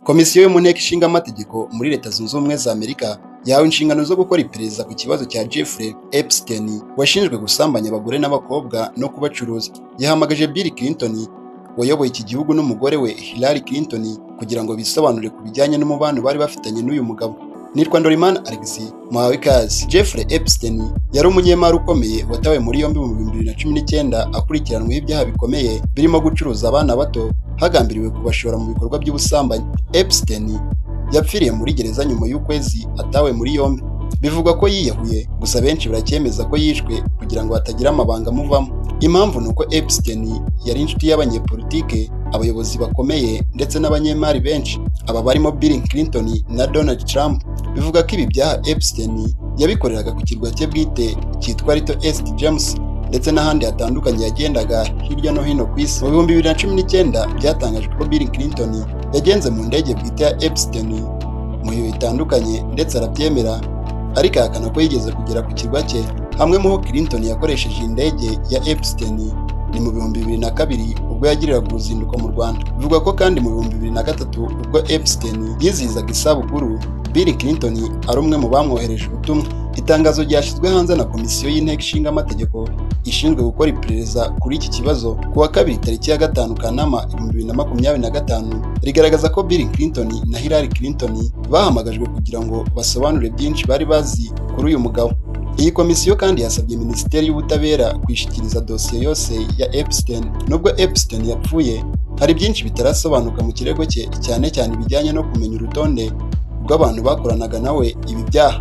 Komisiyo yo mu nteko ishinga amategeko muri Leta Zunze Ubumwe za Amerika yahawe inshingano zo gukora iperereza ku kibazo cya Jeffrey Epstein washinjwe gusambanya abagore n'abakobwa no kubacuruza. Yahamagaje Bill Clinton wayoboye iki gihugu n'umugore we Hillary Clinton kugira ngo bisobanure ku bijyanye n'umubano bari bafitanye n'uyu mugabo. Nitwa Ndorimana Alex, muhawe ikaze. Jeffrey Epstein yari umunyemari ukomeye watawe muri yombi mu 2019 akurikiranweho ibyaha bikomeye birimo gucuruza abana bato hagambiriwe kubashora mu bikorwa by'ubusambanyi. Epstein yapfiriye muri gereza nyuma y'ukwezi atawe muri yombi. Bivugwa ko yiyahuye, gusa benshi baracyemeza ko yishwe kugira ngo hatagira amabanga amuvamo. Impamvu ni uko Epstein yari inshuti y'abanyepolitike, abayobozi bakomeye ndetse n'abanyemari benshi, aba barimo Bill Clinton na Donald Trump. Bivuga ko ibi byaha Epstein yabikoreraga ku kirwa cye bwite cyitwa Little St. James ndetse n'ahandi hatandukanye yagendaga hirya no hino ku isi. Mu 2019 byatangajwe ko Bill Clinton yagenze mu ndege bwite ya Epstein mu bihe bitandukanye ndetse arabyemera, ariko ahakana ko yigeze kugera ku kirwa cye. Hamwe mu ho Clinton yakoresheje indege ya Epstein ni mu 2002 ubwo yagiriraga uruzinduko mu Rwanda. Bivugwa ko kandi mu 2003 ubwo Epstein yizihizaga isabukuru, Bill Clinton ari umwe mu bamwohereje ubutumwa. Itangazo ryashyizwe hanze na Komisiyo y'Inteko Ishinga Amategeko ishinzwe gukora iperereza kuri iki kibazo ku wa kabiri tariki ya 5 Kanama 2025 rigaragaza ko Bill Clinton na Hillary Clinton bahamagajwe kugira ngo basobanure byinshi bari bazi kuri uyu mugabo. Iyi komisiyo kandi yasabye Minisiteri y'Ubutabera kwishikiriza dosiye yose ya Epstein. Nubwo Epstein yapfuye, hari byinshi bitarasobanuka mu kirego cye, cyane cyane ibijyanye no kumenya urutonde rw'abantu bakoranaga nawe ibi byaha.